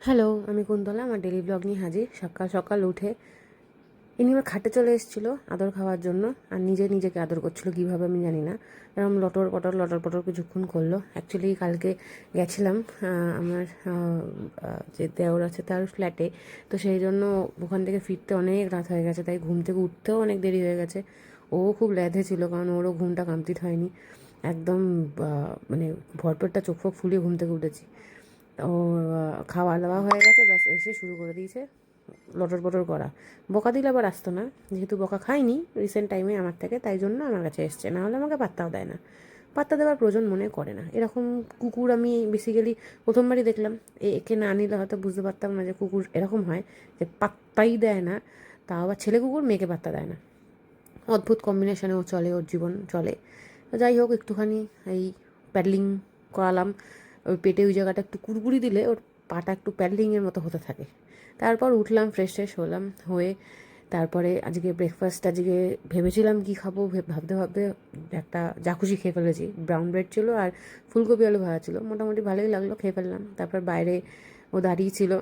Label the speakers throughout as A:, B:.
A: Hello, আমি কুন্তলা। আমার daily blog নিয়ে হাজির। সকাল সকাল উঠে ইনি আমার খাটে চলে এসেছিলো আদর খাওয়ার জন্য, আর নিজেকে আদর করছিল কীভাবে আমি জানি না। এরকম লটর পটর কিছুক্ষণ করলো। অ্যাকচুয়ালি কালকে গেছিলাম আমার যে দেওর আছে তার ফ্ল্যাটে, তো সেই জন্য ওখান থেকে ফিরতে অনেক রাত হয়ে গেছে, তাই ঘুম থেকে উঠতেও অনেক দেরি হয়ে গেছে। ও খুব ল্যাধে ছিল, কারণ ওরও ঘুমটা কমপ্লিট হয়নি। একদম মানে ভরপেটটা চোখ ফোক ফুলিয়ে ঘুম থেকে উঠেছি। ও খাওয়া দাওয়া হয়ে গেছে, ব্যাস এসে শুরু করে দিয়েছে লটর পটর করা। বকা দিলে আবার আসতো না, যেহেতু বকা খাইনি রিসেন্ট টাইমে আমার থেকে, তাই জন্য আমার কাছে এসছে, না হলে আমাকে পাত্তাও দেয় না। পাত্তা দেওয়ার প্রয়োজন মনে করে না। এরকম কুকুর আমি বেসিক্যালি প্রথমবারই দেখলাম। একে না নিলে হয়তো বুঝতে পারতাম না যে কুকুর এরকম হয়, যে পাত্তাই দেয় না। তাও আবার ছেলে কুকুর, মেয়েকে পাত্তা দেয় না। অদ্ভুত কম্বিনেশনেও চলে, ওর জীবন চলে। তো যাই হোক, একটুখানি এই প্যাডলিং করালাম। ওই পেটে ওই জায়গাটা একটু কুড়কুড়ি দিলে ওর পাটা একটু প্যাডলিংয়ের মতো হতে থাকে। তারপর উঠলাম, ফ্রেশ হলাম, হয়ে তারপরে আজকে ব্রেকফাস্ট ভেবেছিলাম কী খাবো, ভাবতে একটা জাকুশি খেয়ে ফেলেছি। ব্রাউন ব্রেড ছিল আর ফুলকপি আলু ভাজা ছিল, মোটামুটি ভালোই লাগলো, খেয়ে ফেললাম। তারপর বাইরে ও দাঁড়িয়ে ছিল,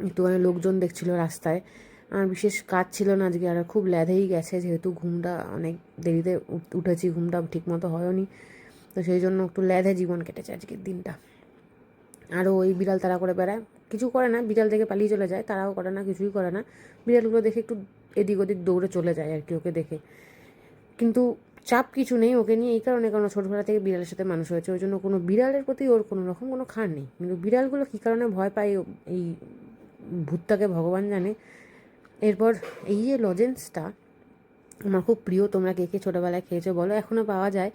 A: একটুখানি লোকজন দেখছিল রাস্তায়। আমার বিশেষ কাজ ছিল না আজকে, আর খুব ল্যাধেই গেছে, যেহেতু ঘুমটা অনেক দেরিতে উঠেছি, ঘুমটা ঠিকমতো হয়নি, তো সেই জন্য একটু ল্যাধে জীবন কেটেছে আজকের দিনটা। আরও ওই বিড়াল তাড়া করে বেড়ায়, কিছু করে না, বিড়াল দেখে পালিয়ে চলে যায়, তারাও করে না, কিছুই করে না। বিড়ালগুলো দেখে একটু এদিক ওদিক দৌড়ে চলে যায় আর কি ওকে দেখে। কিন্তু চাপ কিছু নেই ওকে নিয়ে, এই কারণে, কারণ ছোটোবেলা থেকে বিড়ালের সাথে মানুষ হয়েছে, ওই জন্য কোনো বিড়ালের প্রতি ওর কোনো রকম কোনো খার নেই। কিন্তু বিড়ালগুলো কী কারণে ভয় পায় এই ভূতটাকে ভগবান জানে। এরপর এই যে লজেন্সটা আমার খুব প্রিয়, তোমরা কে কে ছোটোবেলায় খেয়েছো বলো, এখনও পাওয়া যায়।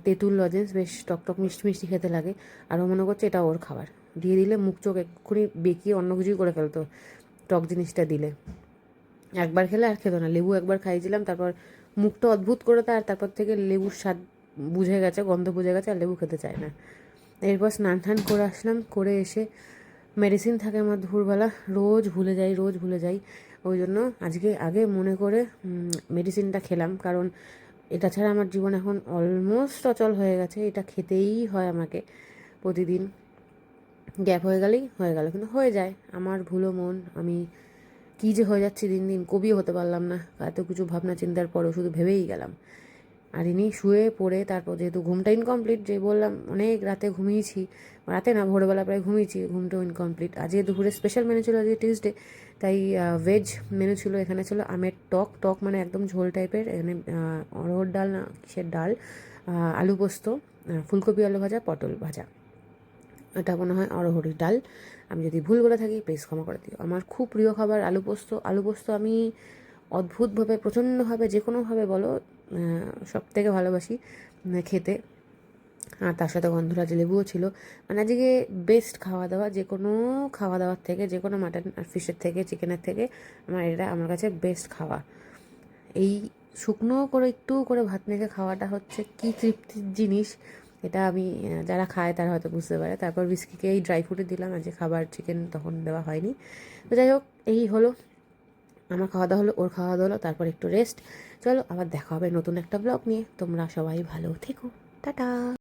A: তেঁতুল লজেন্স, বেশ টকটক মিষ্টি মিষ্টি খেতে লাগে। আরও মনে করছে এটা ওর খাবার, দিয়ে দিলে মুখ চোখ এক্ষুনি বেঁকিয়ে অন্য কিছুই করে ফেলতো টক জিনিসটা দিলে। একবার খেলে আর খেতো না। লেবু একবার খাইয়েছিলাম, তারপর মুখটা অদ্ভুত করে দেয়, আর তারপর থেকে লেবুর স্বাদ বুঝে গেছে, গন্ধ বুঝে গেছে, আর লেবু খেতে চায় না। এরপর স্নান টান করে আসলাম, করে এসে মেডিসিন থাকে আমার দুপুরবেলা, রোজ ভুলে যাই। ওই জন্য আজকে আগে মনে করে মেডিসিনটা খেলাম, কারণ এটা ছাড়া আমার জীবন এখন অলমোস্ট অচল হয়ে গেছে। এটা খেতেই হয় আমাকে প্রতিদিন। গ্যাপ হয়ে গেলেই হয়ে গেল, কিন্তু হয়ে যায়, আমার ভুলো মন। আমি কী যে হয়ে যাচ্ছি দিন দিন, কবিও হতে পারলাম না এত কিছু ভাবনা চিন্তার পরেও, শুধু ভেবেই গেলাম। আর ইনি শুয়ে পড়ে, তারপর যেহেতু ঘুমটা ইনকমপ্লিট, যে বললাম অনেক রাতে ঘুমিয়েছি, রাতে না ভোরবেলা প্রায় ঘুমিয়েছি, ঘুমটাও ইনকমপ্লিট। আজকে দুপুরে স্পেশাল মেনু ছিল, আজকে টিউসডে, তাই ভেজ মেনু ছিল। এখানে ছিল আমের টক মানে একদম ঝোল টাইপের, এখানে অড়হর ডাল না কিসের ডাল, আলু পোস্ত, ফুলকপি আলু ভাজা, পটল ভাজা। এটা মনে হয় অড়হরের ডাল, আমি যদি ভুল বলে থাকি প্লিজ ক্ষমা করে দিও। আমার খুব প্রিয় খাবার আলু পোস্ত আমি অদ্ভুতভাবে, প্রচণ্ডভাবে, যে কোনোভাবে বলো, সব থেকে ভালোবাসি খেতে। আর তার সাথে গন্ধরাজ লেবুও ছিল। মানে আজকে বেস্ট খাওয়া দাওয়া, যে কোনো খাওয়া দাওয়ার থেকে, যে কোনো মাটন আর ফিশের থেকে, চিকেনের থেকে, এটা আমার কাছে বেস্ট খাওয়া। এই শুকনো করে একটু করে ভাত মেখে খাওয়াটা হচ্ছে কী তৃপ্তির জিনিস, এটা আমি, যারা খায় তারা হয়তো বুঝতে পারে। তারপর বিস্কিকে এই ড্রাই ফ্রুটে দিলাম, আজকে খাবার চিকেন তখন দেওয়া হয়নি। তো যাই হোক, এই হলো আমার খাওয়া দাওয়া হলো, ওর খাওয়া দাওয়া হলো, তারপর একটু রেস্ট। চলো আবার দেখা হবে নতুন একটা ব্লগ নিয়ে। তোমরা সবাই ভালো থেকো, টাটা।